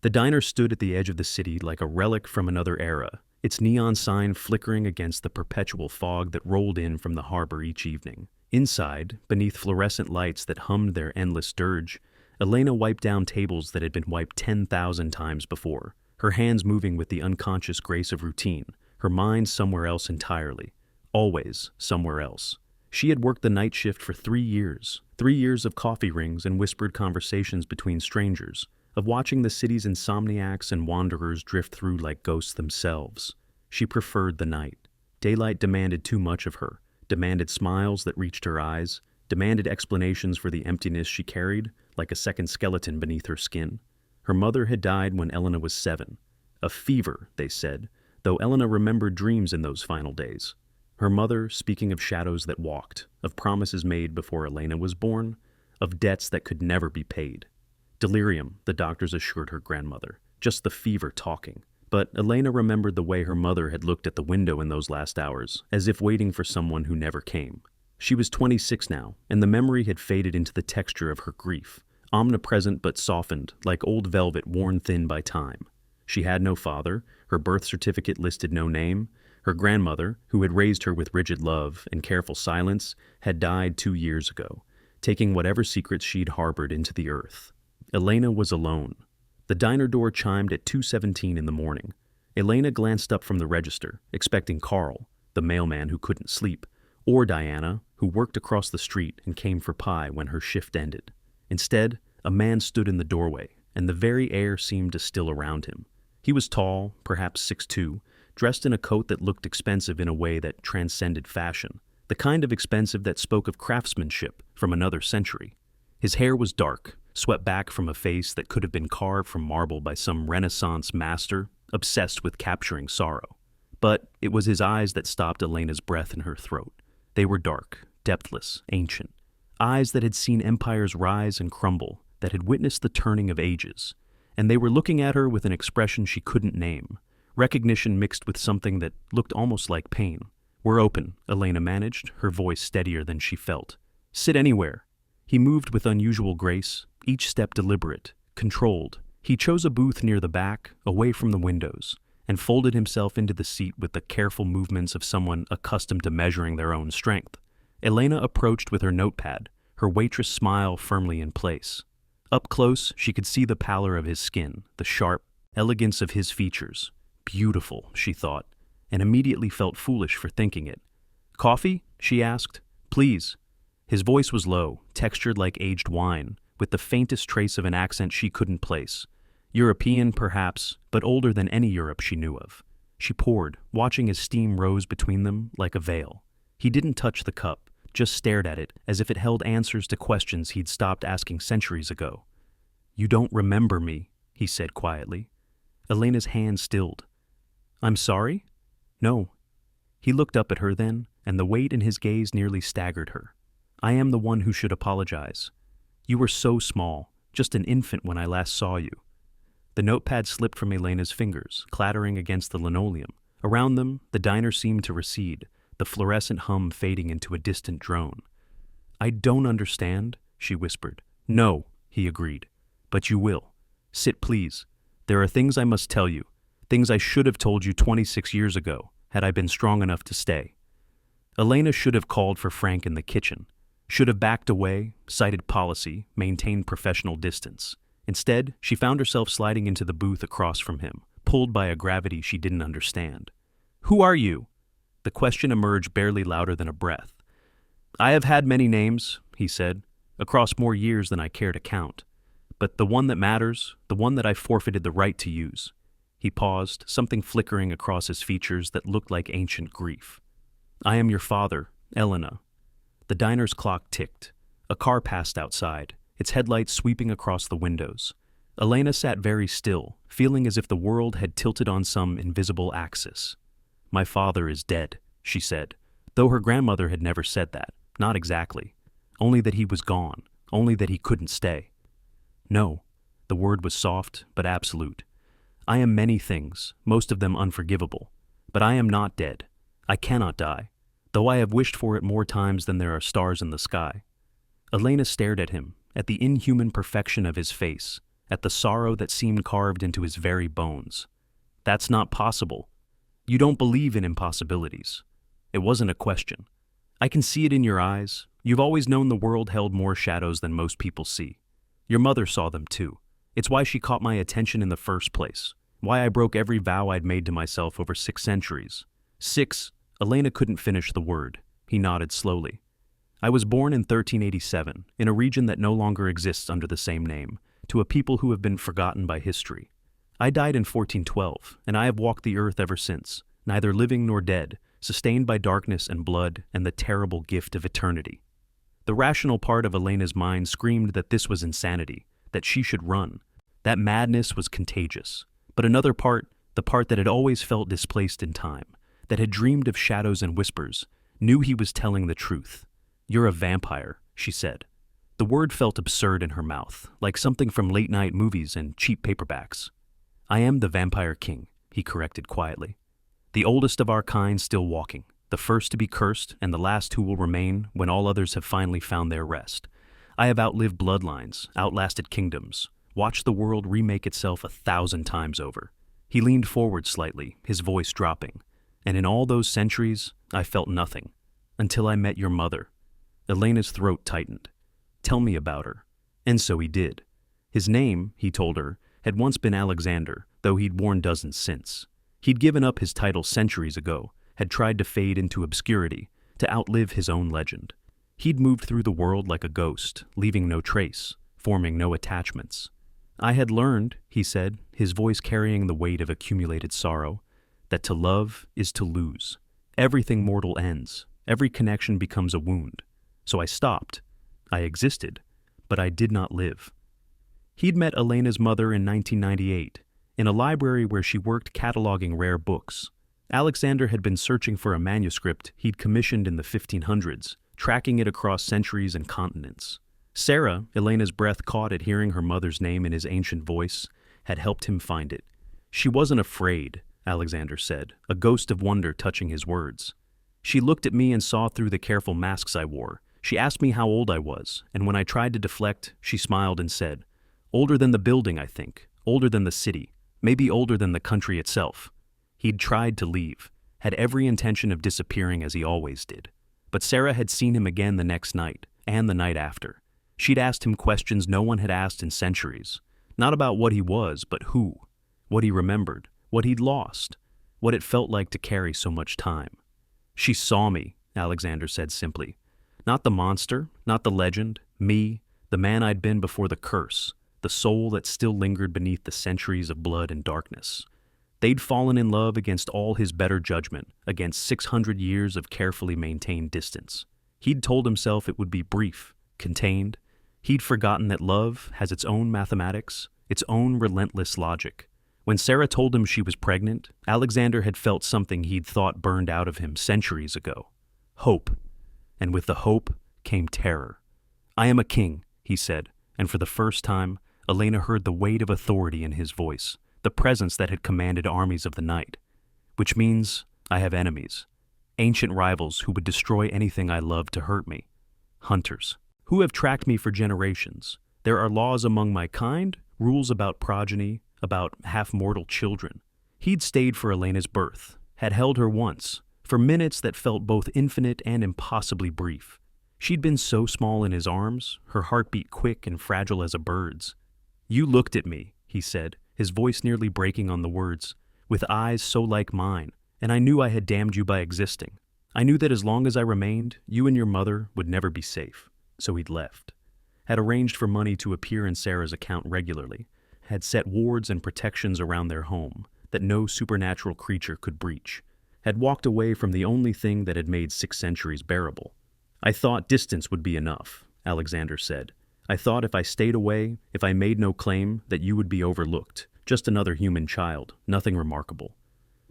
The diner stood at the edge of the city like a relic from another era, its neon sign flickering against the perpetual fog that rolled in from the harbor each evening. Inside, beneath fluorescent lights that hummed their endless dirge, Elena wiped down tables that had been wiped 10,000 times before, her hands moving with the unconscious grace of routine, her mind somewhere else entirely. Always somewhere else. She had worked the night shift for 3 years. 3 years of coffee rings and whispered conversations between strangers, of watching the city's insomniacs and wanderers drift through like ghosts themselves. She preferred the night. Daylight demanded too much of her, demanded smiles that reached her eyes, demanded explanations for the emptiness she carried, like a second skeleton beneath her skin. Her mother had died when Elena was 7. Of fever, they said, though Elena remembered dreams in those final days. Her mother speaking of shadows that walked, of promises made before Elena was born, of debts that could never be paid. Delirium, the doctors assured her grandmother, just the fever talking. But Elena remembered the way her mother had looked at the window in those last hours, as if waiting for someone who never came. She was 26 now, and the memory had faded into the texture of her grief, omnipresent but softened, like old velvet worn thin by time. She had no father, her birth certificate listed no name. Her grandmother, who had raised her with rigid love and careful silence, had died 2 years ago, taking whatever secrets she'd harbored into the earth. Elena was alone. The diner door chimed at 2:17 in the morning. Elena glanced up from the register, expecting Carl, the mailman who couldn't sleep, or Diana, who worked across the street and came for pie when her shift ended. Instead, a man stood in the doorway, and the very air seemed to still around him. He was tall, perhaps 6'2", dressed in a coat that looked expensive in a way that transcended fashion, the kind of expensive that spoke of craftsmanship from another century. His hair was dark, swept back from a face that could have been carved from marble by some Renaissance master obsessed with capturing sorrow. But it was his eyes that stopped Elena's breath in her throat. They were dark, depthless, ancient. Eyes that had seen empires rise and crumble, that had witnessed the turning of ages. And they were looking at her with an expression she couldn't name, recognition mixed with something that looked almost like pain. "We're open," Elena managed, her voice steadier than she felt. "Sit anywhere." He moved with unusual grace, each step deliberate, controlled. He chose a booth near the back, away from the windows, and folded himself into the seat with the careful movements of someone accustomed to measuring their own strength. Elena approached with her notepad, her waitress smile firmly in place. Up close, she could see the pallor of his skin, the sharp elegance of his features. Beautiful, she thought, and immediately felt foolish for thinking it. "Coffee?" she asked. "Please." His voice was low, textured like aged wine, with the faintest trace of an accent she couldn't place. European, perhaps, but older than any Europe she knew of. She poured, watching as steam rose between them like a veil. He didn't touch the cup, just stared at it as if it held answers to questions he'd stopped asking centuries ago. "You don't remember me," he said quietly. Elena's hand stilled. "I'm sorry?" "No." He looked up at her then, and the weight in his gaze nearly staggered her. "I am the one who should apologize. You were so small, just an infant when I last saw you." The notepad slipped from Elena's fingers, clattering against the linoleum. Around them, the diner seemed to recede, the fluorescent hum fading into a distant drone. "I don't understand," she whispered. "No," he agreed. "But you will. Sit, please. There are things I must tell you, things I should have told you 26 years ago, had I been strong enough to stay." Elena should have called for Frank in the kitchen, should have backed away, cited policy, maintained professional distance. Instead, she found herself sliding into the booth across from him, pulled by a gravity she didn't understand. "Who are you?" The question emerged barely louder than a breath. "I have had many names," he said, "across more years than I care to count. But the one that matters, the one that I forfeited the right to use." He paused, something flickering across his features that looked like ancient grief. "I am your father, Elena." The diner's clock ticked. A car passed outside, its headlights sweeping across the windows. Elena sat very still, feeling as if the world had tilted on some invisible axis. "My father is dead," she said, though her grandmother had never said that, not exactly. Only that he was gone, only that he couldn't stay. "No," the word was soft but absolute. "I am many things, most of them unforgivable, but I am not dead. I cannot die, though I have wished for it more times than there are stars in the sky." Elena stared at him, at the inhuman perfection of his face, at the sorrow that seemed carved into his very bones. "That's not possible. You don't believe in impossibilities." It wasn't a question. "I can see it in your eyes. You've always known the world held more shadows than most people see. Your mother saw them too. It's why she caught my attention in the first place. Why I broke every vow I'd made to myself over 6 centuries. 6. Elena couldn't finish the word. He nodded slowly. "I was born in 1387, in a region that no longer exists under the same name, to a people who have been forgotten by history. I died in 1412, and I have walked the earth ever since, neither living nor dead, sustained by darkness and blood and the terrible gift of eternity." The rational part of Elena's mind screamed that this was insanity, that she should run. That madness was contagious. But another part, the part that had always felt displaced in time, that had dreamed of shadows and whispers, knew he was telling the truth. "You're a vampire," she said. The word felt absurd in her mouth, like something from late-night movies and cheap paperbacks. "I am the Vampire King," he corrected quietly. "The oldest of our kind still walking, the first to be cursed and the last who will remain when all others have finally found their rest. I have outlived bloodlines, outlasted kingdoms, watched the world remake itself 1,000 times over." He leaned forward slightly, his voice dropping. "And in all those centuries, I felt nothing. Until I met your mother." Elena's throat tightened. "Tell me about her." And so he did. His name, he told her, had once been Alexander, though he'd worn dozens since. He'd given up his title centuries ago, had tried to fade into obscurity, to outlive his own legend. He'd moved through the world like a ghost, leaving no trace, forming no attachments. "I had learned," he said, his voice carrying the weight of accumulated sorrow, "that to love is to lose. Everything mortal ends. Every connection becomes a wound. So I stopped. I existed, but I did not live." He'd met Elena's mother in 1998, in a library where she worked cataloging rare books. Alexander had been searching for a manuscript he'd commissioned in the 1500s, tracking it across centuries and continents. Sarah, Elena's breath caught at hearing her mother's name in his ancient voice, had helped him find it. "She wasn't afraid," Alexander said, a ghost of wonder touching his words. "She looked at me and saw through the careful masks I wore. She asked me how old I was, and when I tried to deflect, she smiled and said, 'Older than the building, I think. Older than the city. Maybe older than the country itself.'" He'd tried to leave, had every intention of disappearing as he always did. But Sarah had seen him again the next night, and the night after. She'd asked him questions no one had asked in centuries. Not about what he was, but who. What he remembered. What he'd lost. What it felt like to carry so much time. "She saw me," Alexander said simply. "Not the monster, not the legend. Me, the man I'd been before the curse. The soul that still lingered beneath the centuries of blood and darkness. They'd fallen in love against all his better judgment, against 600 years of carefully maintained distance. He'd told himself it would be brief, contained. He'd forgotten that love has its own mathematics, its own relentless logic. When Sarah told him she was pregnant, Alexander had felt something he'd thought burned out of him centuries ago. Hope. And with the hope came terror. "I am a king," he said, and for the first time, Elena heard the weight of authority in his voice, the presence that had commanded armies of the night. "Which means I have enemies. Ancient rivals who would destroy anything I loved to hurt me. Hunters, who have tracked me for generations. There are laws among my kind, rules about progeny, about half-mortal children." He'd stayed for Elena's birth, had held her once, for minutes that felt both infinite and impossibly brief. She'd been so small in his arms, her heartbeat quick and fragile as a bird's. "You looked at me," he said, his voice nearly breaking on the words, "with eyes so like mine, and I knew I had damned you by existing. I knew that as long as I remained, you and your mother would never be safe." So he'd left. Had arranged for money to appear in Sarah's account regularly. Had set wards and protections around their home that no supernatural creature could breach. Had walked away from the only thing that had made 6 centuries bearable. "I thought distance would be enough," Alexander said. "I thought if I stayed away, if I made no claim, that you would be overlooked. Just another human child, nothing remarkable."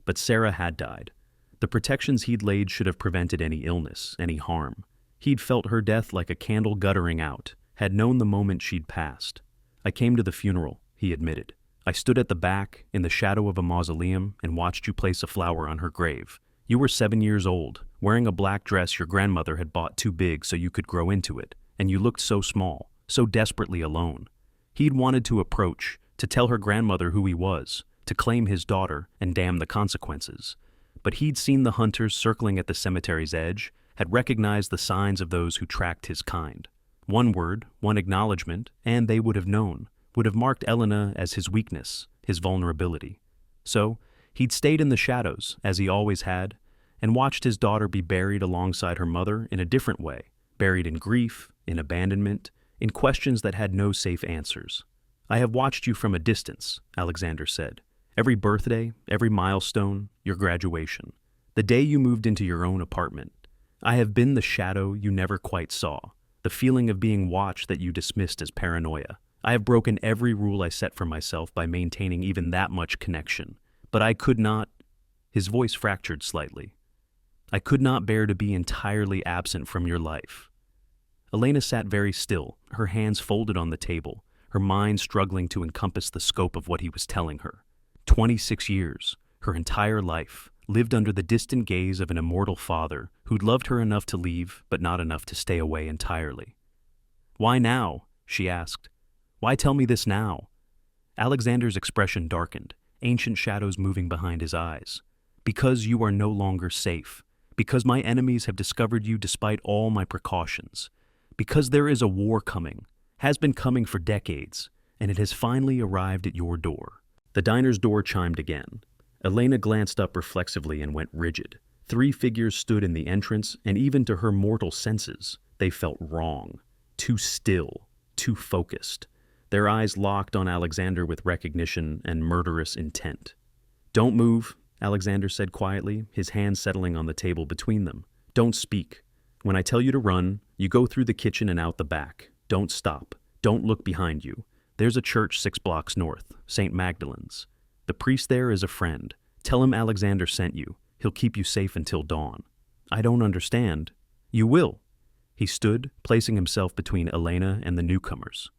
But Sarah had died. The protections he'd laid should have prevented any illness, any harm. He'd felt her death like a candle guttering out, had known the moment she'd passed. "I came to the funeral," he admitted. "I stood at the back, in the shadow of a mausoleum, and watched you place a flower on her grave. You were 7 years old, wearing a black dress your grandmother had bought too big so you could grow into it, and you looked so small, so desperately alone." He'd wanted to approach, to tell her grandmother who he was, to claim his daughter and damn the consequences. But he'd seen the hunters circling at the cemetery's edge, had recognized the signs of those who tracked his kind. One word, one acknowledgement, and they would have known, would have marked Elena as his weakness, his vulnerability. So, he'd stayed in the shadows, as he always had, and watched his daughter be buried alongside her mother in a different way, buried in grief, in abandonment, in questions that had no safe answers. "I have watched you from a distance," Alexander said. "Every birthday, every milestone, your graduation, the day you moved into your own apartment. I have been the shadow you never quite saw, the feeling of being watched that you dismissed as paranoia. I have broken every rule I set for myself by maintaining even that much connection. But I could not—" His voice fractured slightly. "I could not bear to be entirely absent from your life." Elena sat very still, her hands folded on the table, her mind struggling to encompass the scope of what he was telling her. 26 years, her entire life, lived under the distant gaze of an immortal father who'd loved her enough to leave, but not enough to stay away entirely. "Why now?" she asked. "Why tell me this now?" Alexander's expression darkened, ancient shadows moving behind his eyes. "Because you are no longer safe. Because my enemies have discovered you despite all my precautions. Because there is a war coming, has been coming for decades, and it has finally arrived at your door." The diner's door chimed again. Elena glanced up reflexively and went rigid. 3 figures stood in the entrance, and even to her mortal senses, they felt wrong. Too still, too focused. Their eyes locked on Alexander with recognition and murderous intent. "Don't move," Alexander said quietly, his hand settling on the table between them. "Don't speak. When I tell you to run, you go through the kitchen and out the back. Don't stop. Don't look behind you. There's a church 6 blocks north, St. Magdalen's. The priest there is a friend. Tell him Alexander sent you. He'll keep you safe until dawn." "I don't understand." "You will." He stood, placing himself between Elena and the newcomers.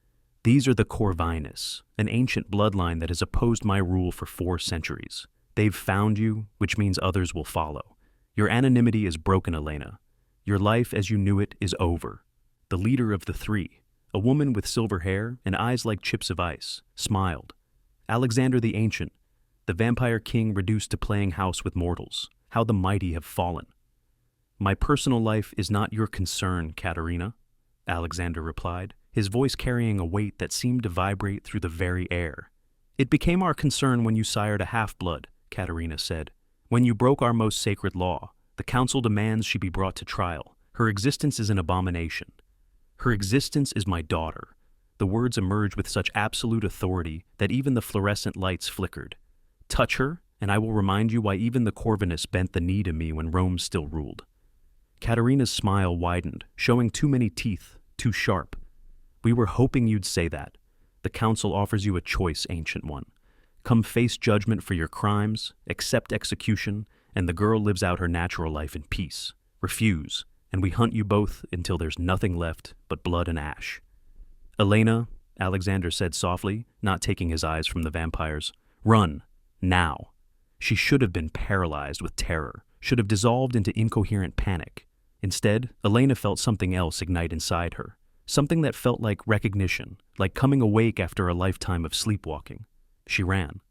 "These are the Corvinus, an ancient bloodline that has opposed my rule for 4 centuries. They've found you, which means others will follow. Your anonymity is broken, Elena. Your life as you knew it is over." The leader of the 3, a woman with silver hair and eyes like chips of ice, smiled. "Alexander the Ancient, the vampire king reduced to playing house with mortals. How the mighty have fallen." "My personal life is not your concern, Katerina," Alexander replied, his voice carrying a weight that seemed to vibrate through the very air. "It became our concern when you sired a half-blood," Katerina said. "When you broke our most sacred law, the council demands she be brought to trial. Her existence is an abomination. Her existence is my daughter." The words emerged with such absolute authority that even the fluorescent lights flickered. "Touch her, and I will remind you why even the Corvinus bent the knee to me when Rome still ruled." Katerina's smile widened, showing too many teeth, too sharp. "We were hoping you'd say that. The council offers you a choice, Ancient One. Come face judgment for your crimes, accept execution, and the girl lives out her natural life in peace. Refuse, and we hunt you both until there's nothing left but blood and ash." "Elena," Alexander said softly, not taking his eyes from the vampires, "run, now." She should have been paralyzed with terror, should have dissolved into incoherent panic. Instead, Elena felt something else ignite inside her, something that felt like recognition, like coming awake after a lifetime of sleepwalking. She ran.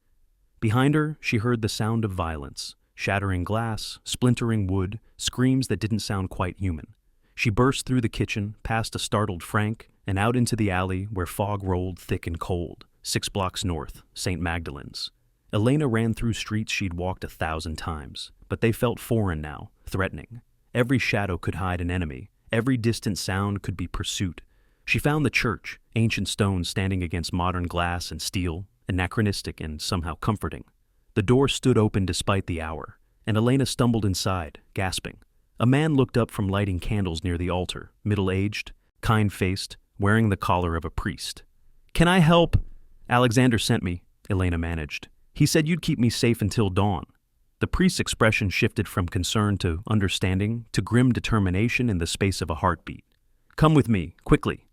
Behind her, she heard the sound of violence, shattering glass, splintering wood, screams that didn't sound quite human. She burst through the kitchen, past a startled Frank, and out into the alley where fog rolled thick and cold, 6 blocks north, St. Magdalen's. Elena ran through streets she'd walked 1,000 times, but they felt foreign now, threatening. Every shadow could hide an enemy, every distant sound could be pursuit. She found the church, ancient stone standing against modern glass and steel, anachronistic and somehow comforting. The door stood open despite the hour, and Elena stumbled inside, gasping. A man looked up from lighting candles near the altar, middle-aged, kind-faced, wearing the collar of a priest. "Can I help?" "Alexander sent me," Elena managed. "He said you'd keep me safe until dawn." The priest's expression shifted from concern to understanding to grim determination in the space of a heartbeat. "Come with me, quickly."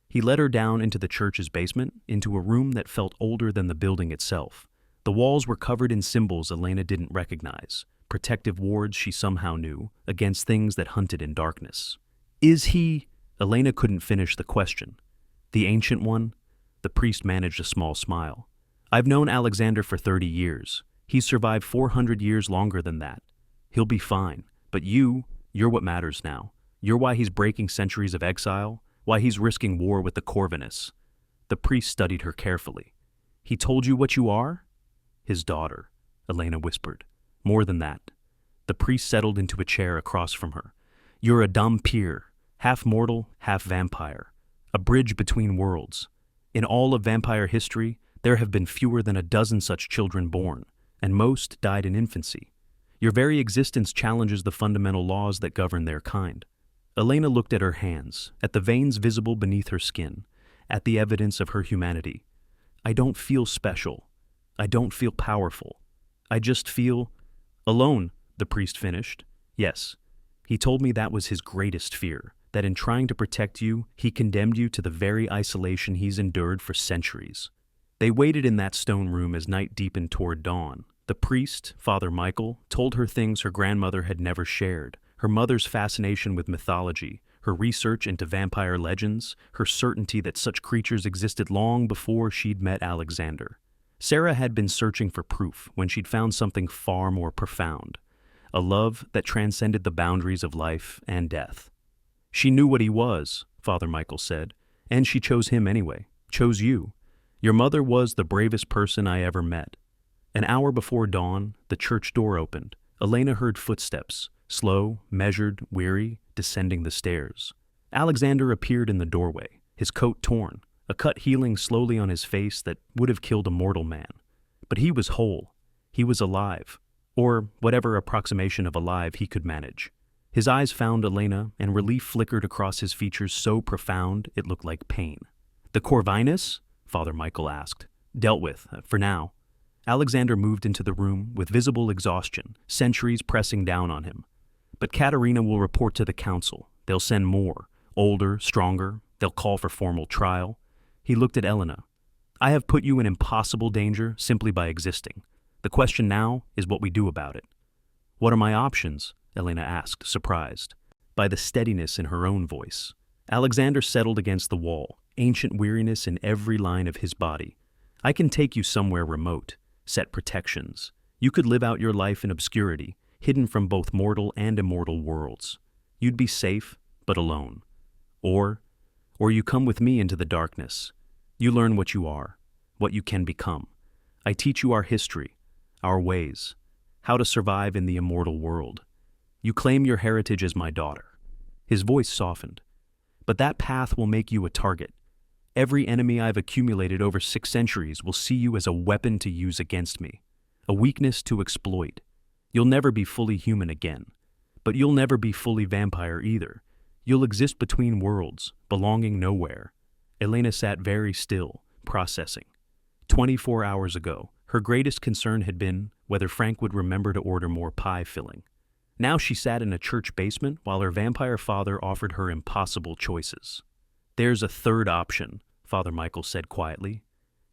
He led her down into the church's basement, into a room that felt older than the building itself. The walls were covered in symbols Elena didn't recognize, protective wards she somehow knew, against things that hunted in darkness. "Is he—" Elena couldn't finish the question. "The Ancient One?" The priest managed a small smile. I've known Alexander for 30 years. He's survived 400 years longer than that. He'll be fine. But you're what matters now. You're why he's breaking centuries of exile, why he's risking war with the Corvinus. The priest studied her carefully. He told you what you are? His daughter, Elena whispered. More than that. The priest settled into a chair across from her. You're a dhampir, half mortal, half vampire. A bridge between worlds. In all of vampire history, there have been fewer than a dozen such children born, and most died in infancy. Your very existence challenges the fundamental laws that govern their kind. Elena looked at her hands, at the veins visible beneath her skin, at the evidence of her humanity. I don't feel special. I don't feel powerful. I just feel alone, the priest finished. Yes, he told me that was his greatest fear, that in trying to protect you, he condemned you to the very isolation he's endured for centuries. They waited in that stone room as night deepened toward dawn. The priest, Father Michael, told her things her grandmother had never shared, her mother's fascination with mythology, her research into vampire legends, her certainty that such creatures existed long before she'd met Alexander. Sarah had been searching for proof when she'd found something far more profound, a love that transcended the boundaries of life and death. She knew what he was, Father Michael said, and she chose him anyway, chose you. Your mother was the bravest person I ever met. An hour before dawn, the church door opened. Elena heard footsteps, slow, measured, weary, descending the stairs. Alexander appeared in the doorway, his coat torn, a cut healing slowly on his face that would have killed a mortal man. But he was whole. He was alive, or whatever approximation of alive he could manage. His eyes found Elena, and relief flickered across his features so profound it looked like pain. The Corvinus? Father Michael asked. Dealt with, for now. Alexander moved into the room with visible exhaustion, centuries pressing down on him. But Katerina will report to the council. They'll send more, older, stronger. They'll call for formal trial. He looked at Elena. I have put you in impossible danger simply by existing. The question now is what we do about it. What are my options? Elena asked, surprised by the steadiness in her own voice. Alexander settled against the wall, ancient weariness in every line of his body. I can take you somewhere remote, set protections. You could live out your life in obscurity, hidden from both mortal and immortal worlds. You'd be safe, but alone. Or you come with me into the darkness. You learn what you are, what you can become. I teach you our history, our ways, how to survive in the immortal world. You claim your heritage as my daughter. His voice softened. But that path will make you a target. Every enemy I've accumulated over 6 centuries will see you as a weapon to use against me, a weakness to exploit. You'll never be fully human again, but you'll never be fully vampire either. You'll exist between worlds, belonging nowhere. Elena sat very still, processing. 24 hours ago, her greatest concern had been whether Frank would remember to order more pie filling. Now she sat in a church basement while her vampire father offered her impossible choices. There's a third option, Father Michael said quietly.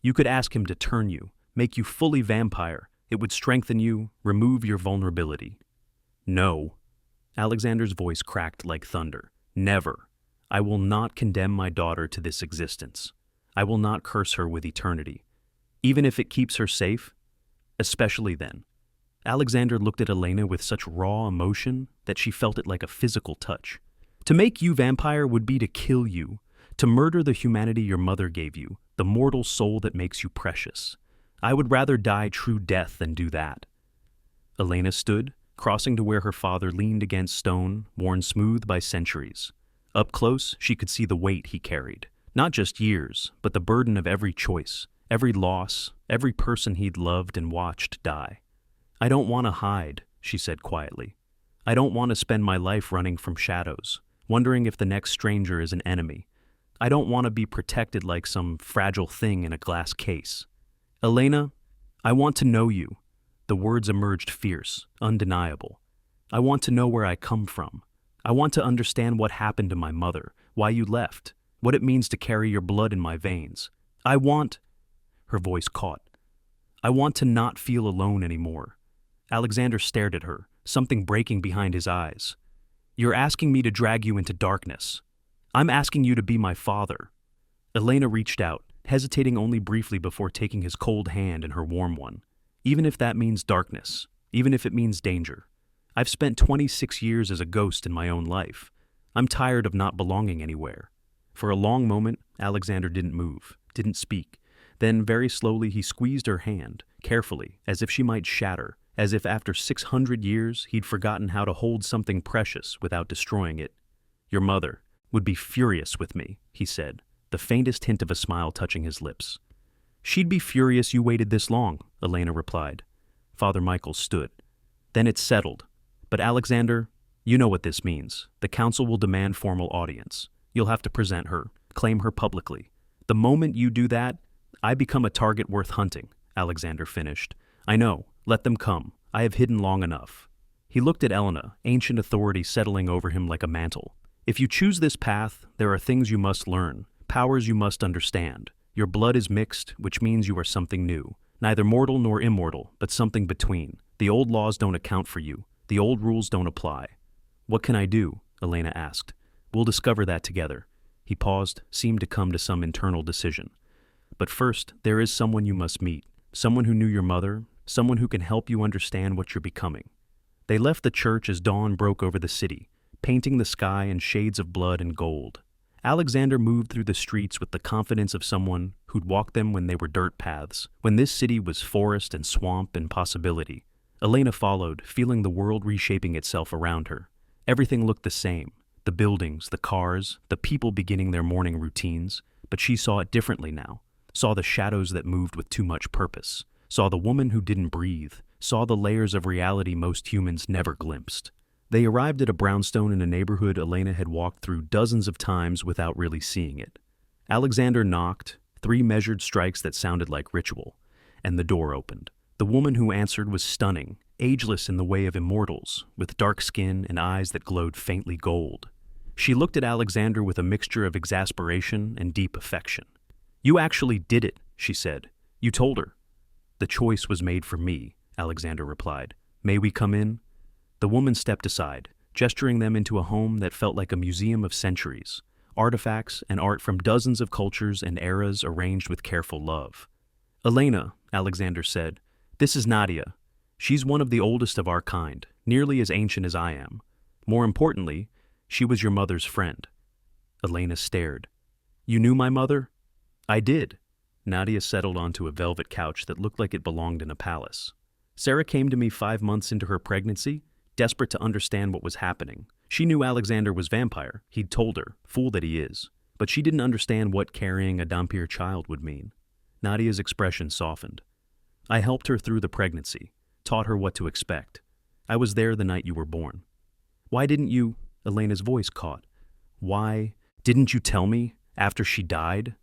You could ask him to turn you, make you fully vampire. It would strengthen you, remove your vulnerability. No. Alexander's voice cracked like thunder. Never. I will not condemn my daughter to this existence. I will not curse her with eternity. Even if it keeps her safe, especially then. Alexander looked at Elena with such raw emotion that she felt it like a physical touch. To make you vampire would be to kill you, to murder the humanity your mother gave you, the mortal soul that makes you precious. I would rather die true death than do that. Elena stood, crossing to where her father leaned against stone, worn smooth by centuries. Up close, she could see the weight he carried. Not just years, but the burden of every choice, every loss, every person he'd loved and watched die. I don't want to hide, she said quietly. I don't want to spend my life running from shadows, wondering if the next stranger is an enemy. I don't want to be protected like some fragile thing in a glass case. Elena, I want to know you. The words emerged fierce, undeniable. I want to know where I come from. I want to understand what happened to my mother, why you left, what it means to carry your blood in my veins. I want... Her voice caught. I want to not feel alone anymore. Alexander stared at her, something breaking behind his eyes. You're asking me to drag you into darkness. I'm asking you to be my father. Elena reached out, hesitating only briefly before taking his cold hand in her warm one. Even if that means darkness, even if it means danger. I've spent 26 years as a ghost in my own life. I'm tired of not belonging anywhere. For a long moment, Alexander didn't move, didn't speak. Then, very slowly, he squeezed her hand, carefully, as if she might shatter, as if after 600 years he'd forgotten how to hold something precious without destroying it. Your mother would be furious with me, he said, the faintest hint of a smile touching his lips. She'd be furious you waited this long, Elena replied. Father Michael stood. Then it's settled. But Alexander, you know what this means. The council will demand formal audience. You'll have to present her, claim her publicly. The moment you do that, I become a target worth hunting, Alexander finished. I know, let them come. I have hidden long enough. He looked at Elena, ancient authority settling over him like a mantle. If you choose this path, there are things you must learn, powers you must understand. Your blood is mixed, which means you are something new. Neither mortal nor immortal, but something between. The old laws don't account for you. The old rules don't apply. What can I do? Elena asked. We'll discover that together. He paused, seemed to come to some internal decision. But first, there is someone you must meet. Someone who knew your mother, someone who can help you understand what you're becoming. They left the church as dawn broke over the city, painting the sky in shades of blood and gold. Alexander moved through the streets with the confidence of someone who'd walked them when they were dirt paths, when this city was forest and swamp and possibility. Elena followed, feeling the world reshaping itself around her. Everything looked the same. The buildings, the cars, the people beginning their morning routines. But she saw it differently now. Saw the shadows that moved with too much purpose. Saw the woman who didn't breathe. Saw the layers of reality most humans never glimpsed. They arrived at a brownstone in a neighborhood Elena had walked through dozens of times without really seeing it. Alexander knocked, 3 measured strikes that sounded like ritual, and the door opened. The woman who answered was stunning, ageless in the way of immortals, with dark skin and eyes that glowed faintly gold. She looked at Alexander with a mixture of exasperation and deep affection. You actually did it, she said. You told her. The choice was made for me, Alexander replied. May we come in? The woman stepped aside, gesturing them into a home that felt like a museum of centuries, artifacts and art from dozens of cultures and eras arranged with careful love. Elena, Alexander said, this is Nadia. She's one of the oldest of our kind, nearly as ancient as I am. More importantly, she was your mother's friend. Elena stared. You knew my mother? I did. Nadia settled onto a velvet couch that looked like it belonged in a palace. Sarah came to me 5 months into her pregnancy, desperate to understand what was happening. She knew Alexander was vampire, he'd told her, fool that he is. But she didn't understand what carrying a Dhampir child would mean. Nadia's expression softened. I helped her through the pregnancy, taught her what to expect. I was there the night you were born. Why didn't you? Elena's voice caught. Why didn't you tell me after she died?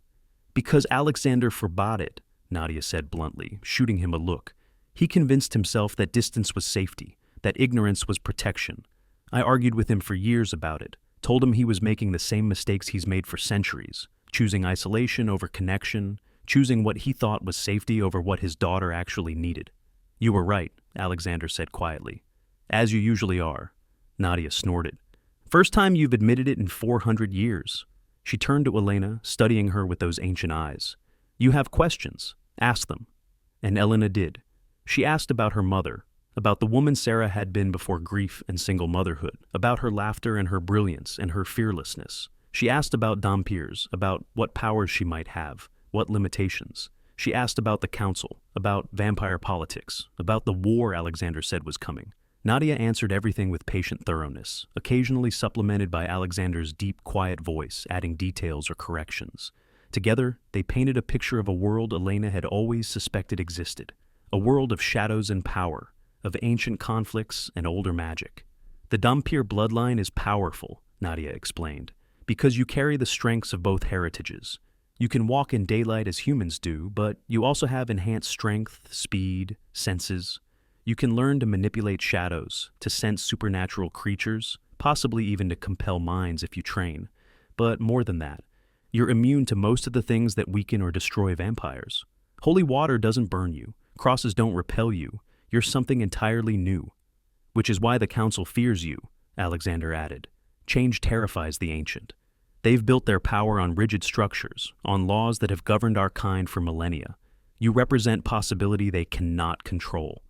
Because Alexander forbade it, Nadia said bluntly, shooting him a look. He convinced himself that distance was safety, that ignorance was protection. I argued with him for years about it, told him he was making the same mistakes he's made for centuries, choosing isolation over connection, choosing what he thought was safety over what his daughter actually needed. You were right, Alexander said quietly. As you usually are. Nadia snorted. First time you've admitted it in 400 years. She turned to Elena, studying her with those ancient eyes. You have questions. Ask them. And Elena did. She asked about her mother, about the woman Sarah had been before grief and single motherhood, about her laughter and her brilliance and her fearlessness. She asked about Dhampirs, about what powers she might have, what limitations. She asked about the council, about vampire politics, about the war Alexander said was coming. Nadia answered everything with patient thoroughness, occasionally supplemented by Alexander's deep, quiet voice, adding details or corrections. Together, they painted a picture of a world Elena had always suspected existed, a world of shadows and power, of ancient conflicts and older magic. The Dhampir bloodline is powerful, Nadia explained, because you carry the strengths of both heritages. You can walk in daylight as humans do, but you also have enhanced strength, speed, senses. You can learn to manipulate shadows, to sense supernatural creatures, possibly even to compel minds if you train. But more than that, you're immune to most of the things that weaken or destroy vampires. Holy water doesn't burn you. Crosses don't repel you. You're something entirely new. Which is why the council fears you, Alexander added. Change terrifies the ancient. They've built their power on rigid structures, on laws that have governed our kind for millennia. You represent possibility they cannot control.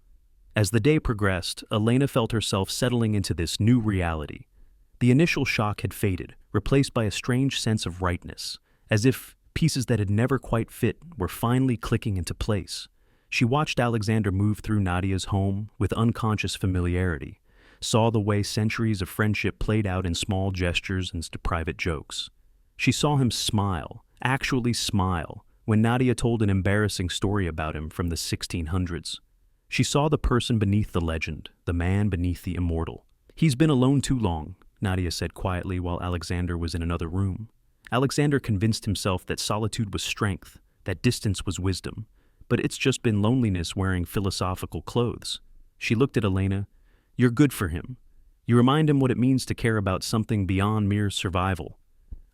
As the day progressed, Elena felt herself settling into this new reality. The initial shock had faded, replaced by a strange sense of rightness, as if pieces that had never quite fit were finally clicking into place. She watched Alexander move through Nadia's home with unconscious familiarity, saw the way centuries of friendship played out in small gestures and private jokes. She saw him smile, actually smile, when Nadia told an embarrassing story about him from the 1600s. She saw the person beneath the legend, the man beneath the immortal. "He's been alone too long," Nadia said quietly while Alexander was in another room. Alexander convinced himself that solitude was strength, that distance was wisdom, but it's just been loneliness wearing philosophical clothes. She looked at Elena. "You're good for him. You remind him what it means to care about something beyond mere survival."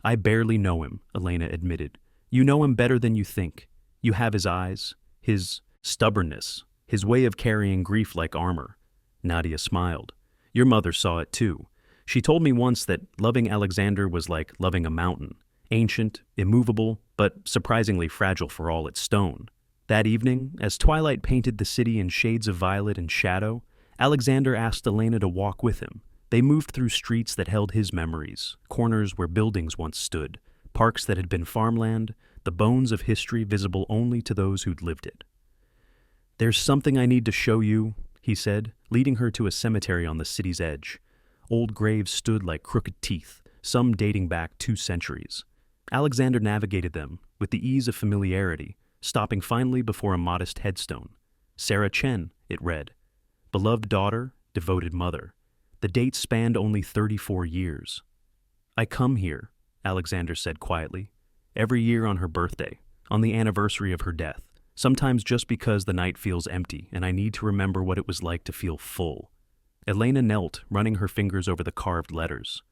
"I barely know him," Elena admitted. "You know him better than you think. You have his eyes, his stubbornness, his way of carrying grief like armor." Nadia smiled. "Your mother saw it too. She told me once that loving Alexander was like loving a mountain, ancient, immovable, but surprisingly fragile for all its stone." That evening, as twilight painted the city in shades of violet and shadow, Alexander asked Elena to walk with him. They moved through streets that held his memories, corners where buildings once stood, parks that had been farmland, the bones of history visible only to those who'd lived it. "There's something I need to show you," he said, leading her to a cemetery on the city's edge. Old graves stood like crooked teeth, some dating back 2 centuries. Alexander navigated them with the ease of familiarity, stopping finally before a modest headstone. "Sarah Chen," it read. "Beloved daughter, devoted mother." The date spanned only 34 years. "I come here," Alexander said quietly, "every year on her birthday, on the anniversary of her death, sometimes just because the night feels empty and I need to remember what it was like to feel full." Elena knelt, running her fingers over the carved letters.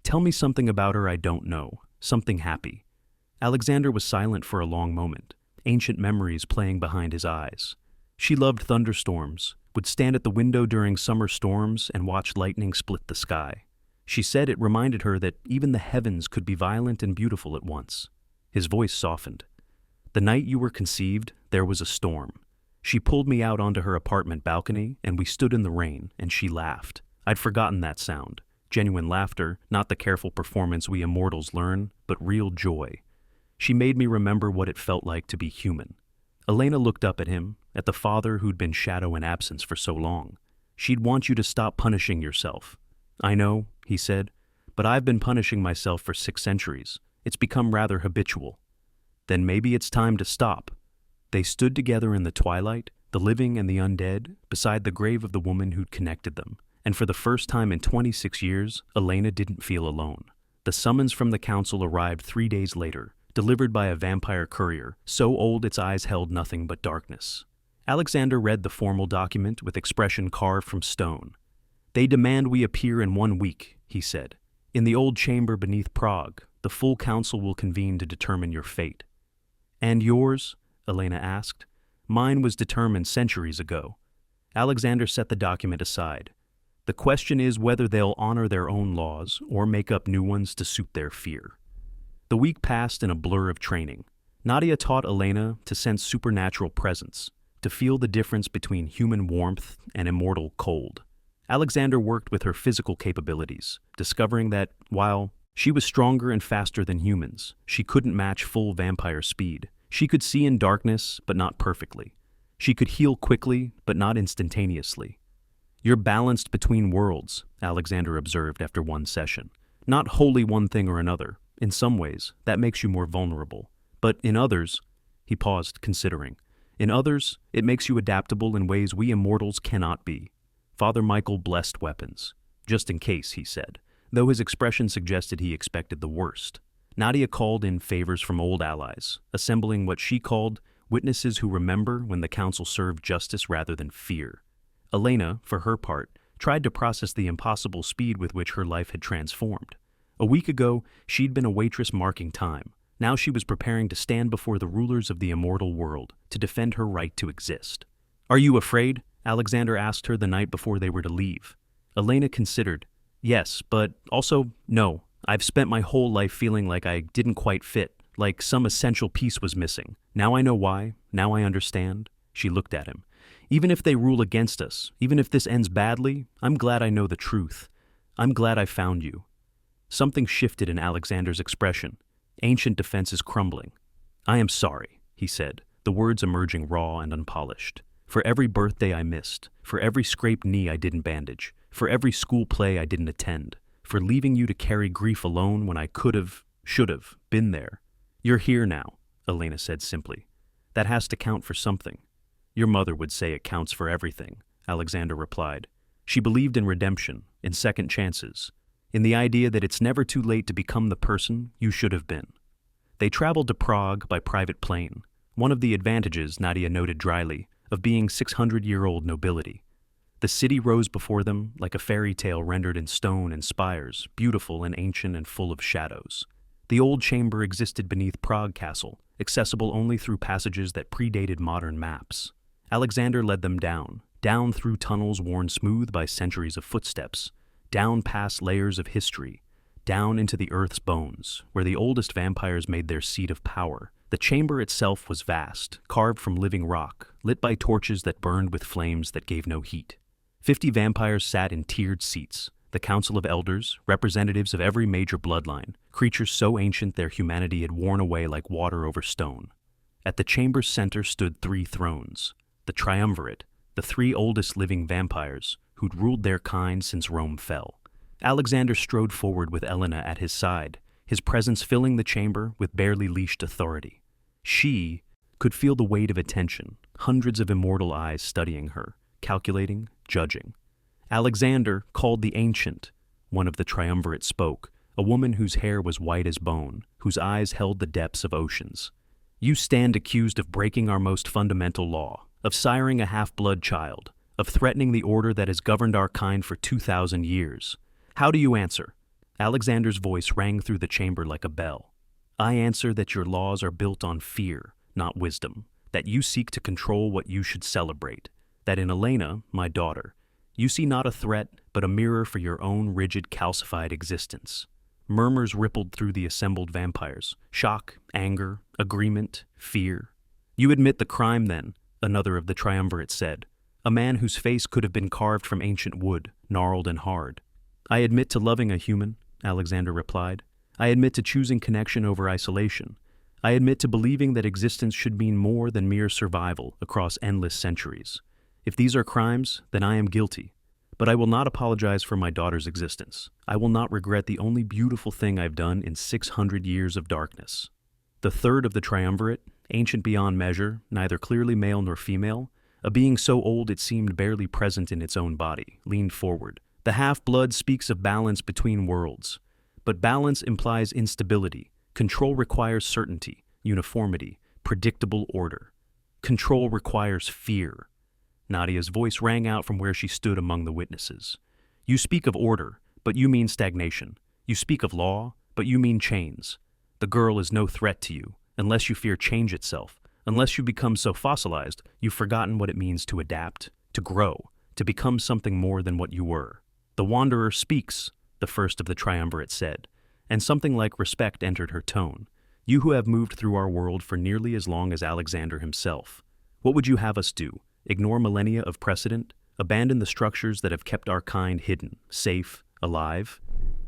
"Tell me something about her I don't know, something happy." Alexander was silent for a long moment, ancient memories playing behind his eyes. She loved thunderstorms, would stand at the window during summer storms and watch lightning split the sky. She said it reminded her that even the heavens could be violent and beautiful at once. His voice softened. "The night you were conceived, there was a storm. She pulled me out onto her apartment balcony, and we stood in the rain, and she laughed. I'd forgotten that sound. Genuine laughter, not the careful performance we immortals learn, but real joy. She made me remember what it felt like to be human." Elena looked up at him, at the father who'd been shadow and absence for so long. "She'd want you to stop punishing yourself." "I know," he said, "but I've been punishing myself for 6 centuries. It's become rather habitual." "Then maybe it's time to stop." They stood together in the twilight, the living and the undead, beside the grave of the woman who'd connected them. And for the first time in 26 years, Elena didn't feel alone. The summons from the council arrived 3 days later, delivered by a vampire courier, so old its eyes held nothing but darkness. Alexander read the formal document with expression carved from stone. "They demand we appear in 1 week," he said. "In the old chamber beneath Prague, the full council will convene to determine your fate." "And yours?" Elena asked. "Mine was determined centuries ago." Alexander set the document aside. "The question is whether they'll honor their own laws or make up new ones to suit their fear." The week passed in a blur of training. Nadia taught Elena to sense supernatural presence, to feel the difference between human warmth and immortal cold. Alexander worked with her physical capabilities, discovering that, while she was stronger and faster than humans, she couldn't match full vampire speed. She could see in darkness, but not perfectly. She could heal quickly, but not instantaneously. "You're balanced between worlds," Alexander observed after one session. "Not wholly one thing or another. In some ways, that makes you more vulnerable. But in others," he paused, considering, "in others, it makes you adaptable in ways we immortals cannot be." Father Michael blessed weapons. "Just in case," he said, though his expression suggested he expected the worst. Nadia called in favors from old allies, assembling what she called witnesses who remember when the council served justice rather than fear. Elena, for her part, tried to process the impossible speed with which her life had transformed. A week ago, she'd been a waitress marking time. Now she was preparing to stand before the rulers of the immortal world to defend her right to exist. "Are you afraid?" Alexander asked her the night before they were to leave. Elena considered. "Yes, but also no," I've spent my whole life feeling like I didn't quite fit, like some essential piece was missing. Now I know why. Now I understand." She looked at him. "Even if they rule against us, even if this ends badly, I'm glad I know the truth. I'm glad I found you." Something shifted in Alexander's expression. Ancient defenses crumbling. "I am sorry," he said, the words emerging raw and unpolished. "For every birthday I missed, for every scraped knee I didn't bandage, for every school play I didn't attend, for leaving you to carry grief alone when I should have, been there. You're here now," Elena said simply. "That has to count for something." "Your mother would say it counts for everything," Alexander replied. She believed in redemption, in second chances, in the idea that it's never too late to become the person you should have been. They traveled to Prague by private plane, one of the advantages, Nadia noted dryly, of being 600-year-old nobility. The city rose before them like a fairy tale rendered in stone and spires, beautiful and ancient and full of shadows. The old chamber existed beneath Prague Castle, accessible only through passages that predated modern maps. Alexander led them down through tunnels worn smooth by centuries of footsteps, down past layers of history, down into the earth's bones, where the oldest vampires made their seat of power. The chamber itself was vast, carved from living rock, lit by torches that burned with flames that gave no heat. 50 vampires sat in tiered seats, the Council of Elders, representatives of every major bloodline, creatures so ancient their humanity had worn away like water over stone. At the chamber's center stood 3 thrones, the triumvirate, the 3 oldest living vampires, who'd ruled their kind since Rome fell. Alexander strode forward with Elena at his side, his presence filling the chamber with barely leashed authority. She could feel the weight of attention, hundreds of immortal eyes studying her, calculating, judging. "Alexander, called the Ancient," one of the triumvirate spoke, a woman whose hair was white as bone, whose eyes held the depths of oceans. "You stand accused of breaking our most fundamental law, of siring a half-blood child, of threatening the order that has governed our kind for 2,000 years. How do you answer?" Alexander's voice rang through the chamber like a bell. "I answer that your laws are built on fear, not wisdom, that you seek to control what you should celebrate, that in Elena, my daughter, you see not a threat, but a mirror for your own rigid, calcified existence." Murmurs rippled through the assembled vampires. Shock, anger, agreement, fear. "You admit the crime, then," another of the triumvirate said. "A man whose face could have been carved from ancient wood, gnarled and hard." "I admit to loving a human," Alexander replied. "I admit to choosing connection over isolation. I admit to believing that existence should mean more than mere survival across endless centuries. If these are crimes, then I am guilty. But I will not apologize for my daughter's existence. I will not regret the only beautiful thing I've done in 600 years of darkness." The third of the triumvirate, ancient beyond measure, neither clearly male nor female, a being so old it seemed barely present in its own body, leaned forward. "The half-blood speaks of balance between worlds. But balance implies instability. Control requires certainty, uniformity, predictable order. Control requires fear." Nadia's voice rang out from where she stood among the witnesses. "You speak of order, but you mean stagnation. You speak of law, but you mean chains. The girl is no threat to you, unless you fear change itself. Unless you become so fossilized, you've forgotten what it means to adapt, to grow, to become something more than what you were." "The Wanderer speaks," the first of the triumvirate said, and something like respect entered her tone. "You who have moved through our world for nearly as long as Alexander himself. What would you have us do? Ignore millennia of precedent? Abandon the structures that have kept our kind hidden, safe, alive?"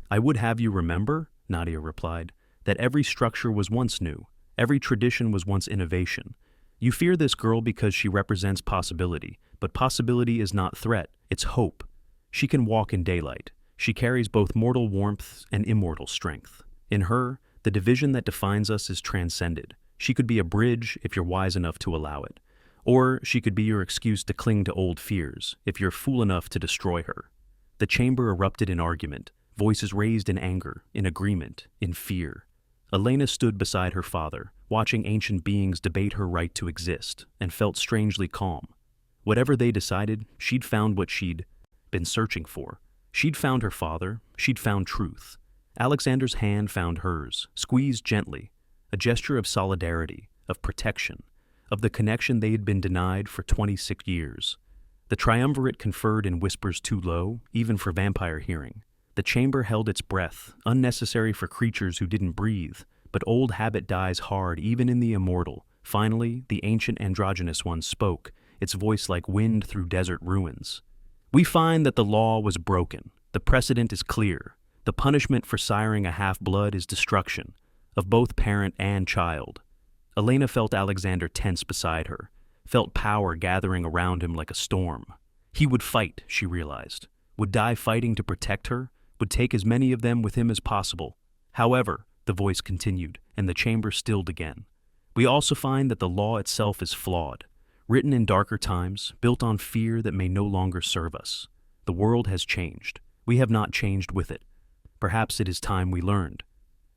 "I would have you remember," Nadia replied, "that every structure was once new, every tradition was once innovation. You fear this girl because she represents possibility, but possibility is not threat, it's hope. She can walk in daylight. She carries both mortal warmth and immortal strength. In her, the division that defines us is transcended. She could be a bridge if you're wise enough to allow it. Or she could be your excuse to cling to old fears, if you're fool enough to destroy her." The chamber erupted in argument, voices raised in anger, in agreement, in fear. Elena stood beside her father, watching ancient beings debate her right to exist, and felt strangely calm. Whatever they decided, she'd found what she'd been searching for. She'd found her father, she'd found truth. Alexander's hand found hers, squeezed gently, a gesture of solidarity, of protection, of the connection they had been denied for 26 years. The triumvirate conferred in whispers too low, even for vampire hearing. The chamber held its breath, unnecessary for creatures who didn't breathe, but old habit dies hard even in the immortal. Finally, the ancient androgynous one spoke, its voice like wind through desert ruins. We find that the law was broken. The precedent is clear. The punishment for siring a half-blood is destruction, of both parent and child. Elena felt Alexander tense beside her, felt power gathering around him like a storm. He would fight, she realized, would die fighting to protect her, would take as many of them with him as possible. However, the voice continued, and the chamber stilled again. We also find that the law itself is flawed, written in darker times, built on fear that may no longer serve us. The world has changed. We have not changed with it. Perhaps it is time we learned.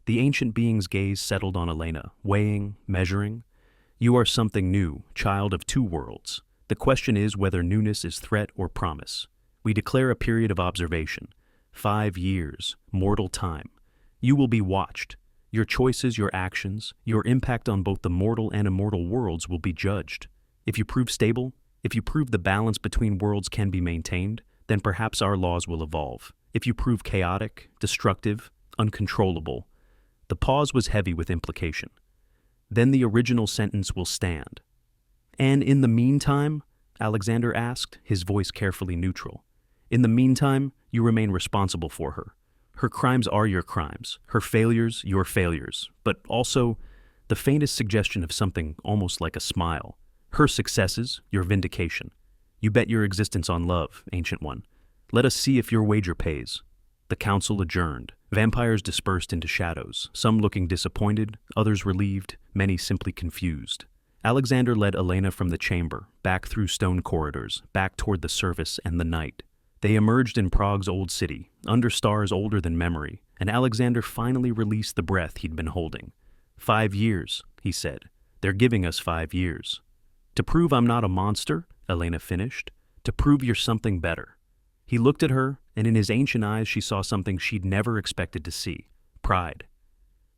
The ancient being's gaze settled on Elena, weighing, measuring. You are something new, child of two worlds. The question is whether newness is threat or promise. We declare a period of observation. 5 years, mortal time. You will be watched. Your choices, your actions, your impact on both the mortal and immortal worlds will be judged. If you prove stable, if you prove the balance between worlds can be maintained, then perhaps our laws will evolve. If you prove chaotic, destructive, uncontrollable. The pause was heavy with implication. Then the original sentence will stand. And in the meantime, Alexander asked, his voice carefully neutral. In the meantime, you remain responsible for her. Her crimes are your crimes, her failures, your failures, but also the faintest suggestion of something almost like a smile. Her successes, your vindication. You bet your existence on love, Ancient One. Let us see if your wager pays. The council adjourned. Vampires dispersed into shadows, some looking disappointed, others relieved, many simply confused. Alexander led Elena from the chamber, back through stone corridors, back toward the surface and the night. They emerged in Prague's old city, under stars older than memory, and Alexander finally released the breath he'd been holding. 5 years, he said. They're giving us 5 years. To prove I'm not a monster, Elena finished. To prove you're something better. He looked at her, and in his ancient eyes she saw something she'd never expected to see. Pride.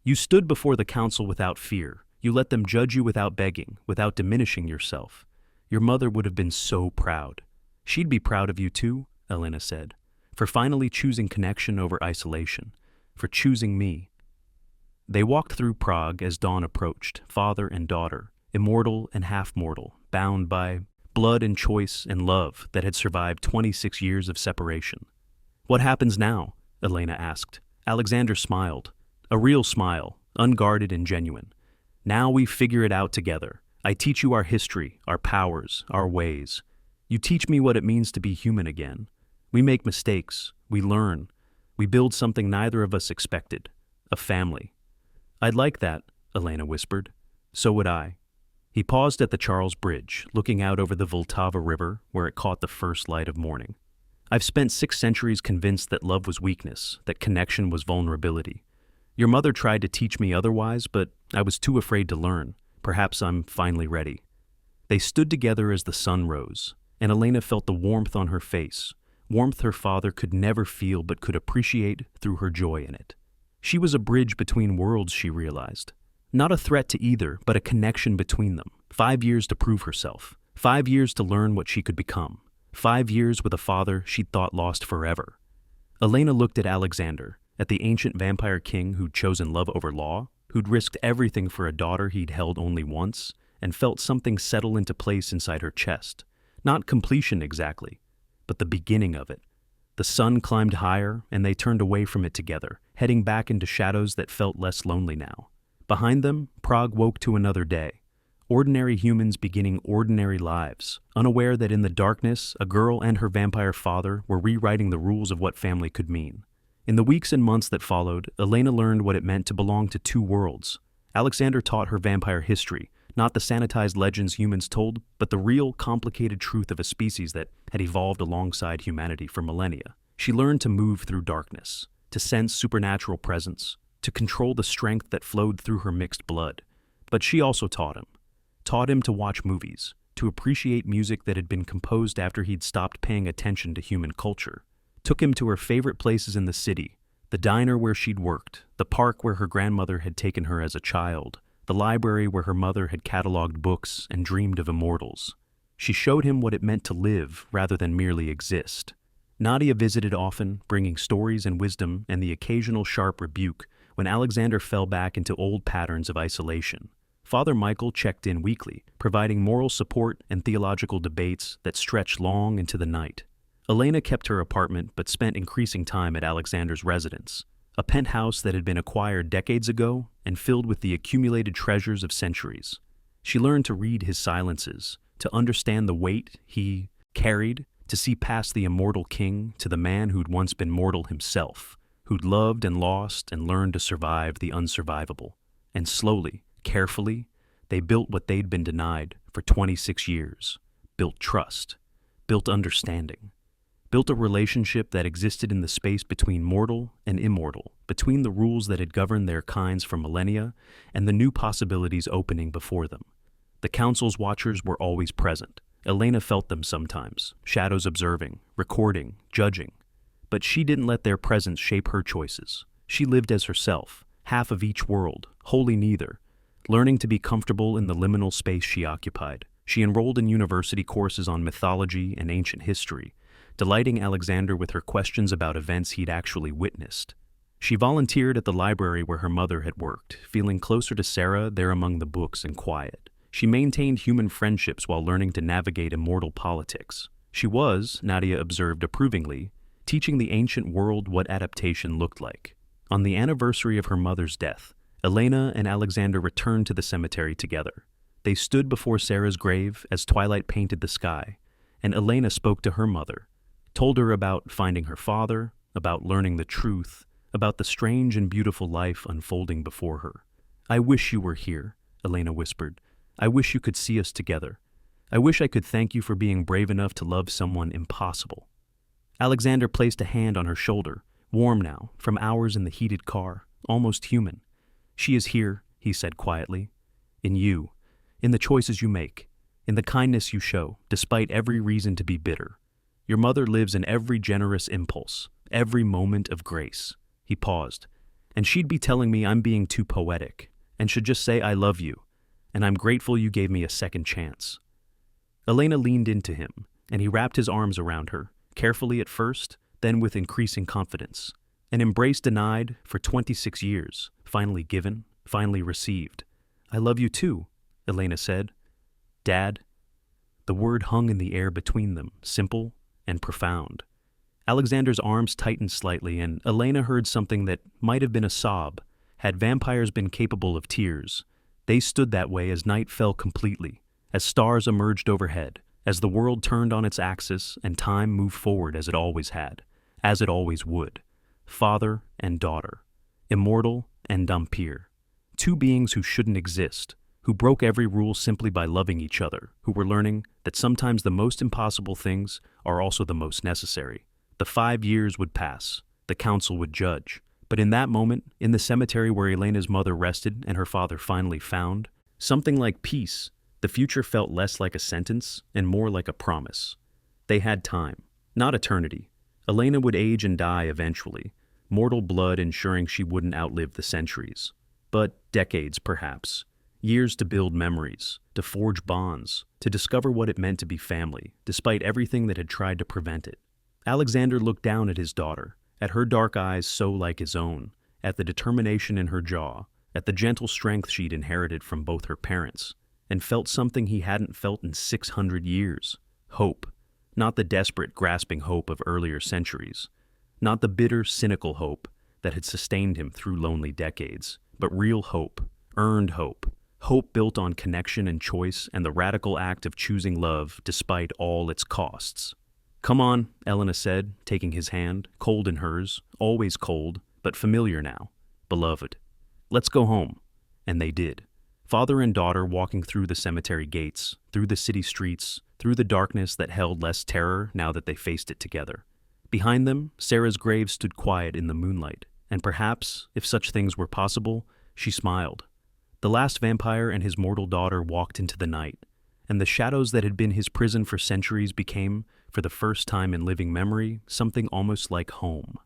You stood before the council without fear. You let them judge you without begging, without diminishing yourself. Your mother would have been so proud. She'd be proud of you too, Elena said, for finally choosing connection over isolation, for choosing me. They walked through Prague as dawn approached, father and daughter, immortal and half-mortal, bound by blood and choice and love that had survived 26 years of separation. What happens now? Elena asked. Alexander smiled, a real smile, unguarded and genuine. Now we figure it out together. I teach you our history, our powers, our ways. You teach me what it means to be human again. We make mistakes, we learn, we build something neither of us expected, a family. I'd like that, Elena whispered. So would I. He paused at the Charles Bridge, looking out over the Vltava River where it caught the first light of morning. I've spent 6 centuries convinced that love was weakness, that connection was vulnerability. Your mother tried to teach me otherwise, but I was too afraid to learn. Perhaps I'm finally ready. They stood together as the sun rose, and Elena felt the warmth on her face, warmth her father could never feel but could appreciate through her joy in it. She was a bridge between worlds, she realized. Not a threat to either, but a connection between them. 5 years to prove herself. 5 years to learn what she could become. 5 years with a father she'd thought lost forever. Elena looked at Alexander, at the ancient vampire king who'd chosen love over law, who'd risked everything for a daughter he'd held only once, and felt something settle into place inside her chest. Not completion exactly, but the beginning of it. The sun climbed higher, and they turned away from it together, heading back into shadows that felt less lonely now. Behind them, Prague woke to another day. Ordinary humans beginning ordinary lives, unaware that in the darkness, a girl and her vampire father were rewriting the rules of what family could mean. In the weeks and months that followed, Elena learned what it meant to belong to two worlds. Alexander taught her vampire history, not the sanitized legends humans told, but the real, complicated truth of a species that had evolved alongside humanity for millennia. She learned to move through darkness, to sense supernatural presence, to control the strength that flowed through her mixed blood. But she also taught him to watch movies, to appreciate music that had been composed after he'd stopped paying attention to human culture. Took him to her favorite places in the city, the diner where she'd worked, the park where her grandmother had taken her as a child, the library where her mother had cataloged books and dreamed of immortals. She showed him what it meant to live rather than merely exist. Nadia visited often, bringing stories and wisdom and the occasional sharp rebuke when Alexander fell back into old patterns of isolation. Father Michael checked in weekly, providing moral support and theological debates that stretched long into the night. Elena kept her apartment but spent increasing time at Alexander's residence, a penthouse that had been acquired decades ago and filled with the accumulated treasures of centuries. She learned to read his silences, to understand the weight he carried, to see past the immortal king to the man who'd once been mortal himself, who'd loved and lost and learned to survive the unsurvivable. And slowly, carefully, they built what they'd been denied for 26 years. Built trust, built understanding, built a relationship that existed in the space between mortal and immortal, between the rules that had governed their kinds for millennia and the new possibilities opening before them. The council's watchers were always present. Elena felt them sometimes, shadows observing, recording, judging. But she didn't let their presence shape her choices. She lived as herself, half of each world, wholly neither, learning to be comfortable in the liminal space she occupied. She enrolled in university courses on mythology and ancient history, delighting Alexander with her questions about events he'd actually witnessed. She volunteered at the library where her mother had worked, feeling closer to Sarah there among the books and quiet. She maintained human friendships while learning to navigate immortal politics. She was, Nadia observed approvingly, teaching the ancient world what adaptation looked like. On the anniversary of her mother's death, Elena and Alexander returned to the cemetery together. They stood before Sarah's grave as twilight painted the sky, and Elena spoke to her mother, told her about finding her father, about learning the truth, about the strange and beautiful life unfolding before her. "I wish you were here," Elena whispered. "I wish you could see us together. I wish I could thank you for being brave enough to love someone impossible." Alexander placed a hand on her shoulder, warm now, from hours in the heated car, almost human. "She is here," he said quietly. "In you, in the choices you make, in the kindness you show, despite every reason to be bitter. Your mother lives in every generous impulse, every moment of grace." He paused. "And she'd be telling me I'm being too poetic, and should just say I love you, and I'm grateful you gave me a second chance." Elena leaned into him, and he wrapped his arms around her, carefully at first, then with increasing confidence. An embrace denied for 26 years, finally given, finally received. "I love you too," Elena said. "Dad." The word hung in the air between them, simple and profound. Alexander's arms tightened slightly, and Elena heard something that might have been a sob. Had vampires been capable of tears, they stood that way as night fell completely, as stars emerged overhead, as the world turned on its axis and time moved forward as it always had, as it always would. Father and daughter, immortal and Dhampir. Two beings who shouldn't exist, who broke every rule simply by loving each other, who were learning that sometimes the most impossible things are also the most necessary. The 5 years would pass, the council would judge, but in that moment, in the cemetery where Elena's mother rested and her father finally found, something like peace, the future felt less like a sentence and more like a promise. They had time, not eternity. Elena would age and die eventually, mortal blood ensuring she wouldn't outlive the centuries. But decades, perhaps. Years to build memories, to forge bonds, to discover what it meant to be family, despite everything that had tried to prevent it. Alexander looked down at his daughter, at her dark eyes so like his own, at the determination in her jaw, at the gentle strength she'd inherited from both her parents, and felt something he hadn't felt in 600 years. Hope. Not the desperate, grasping hope of earlier centuries. Not the bitter, cynical hope that had sustained him through lonely decades, but real hope, earned hope. Hope built on connection and choice and the radical act of choosing love despite all its costs. "Come on," Elena said, taking his hand, cold in hers, always cold, but familiar now. "Beloved. Let's go home." And they did. Father and daughter walking through the cemetery gates, through the city streets, through the darkness that held less terror now that they faced it together. Behind them, Sarah's grave stood quiet in the moonlight, and perhaps, if such things were possible, she smiled. The last vampire and his mortal daughter walked into the night, and the shadows that had been his prison for centuries became, for the first time in living memory, something almost like home.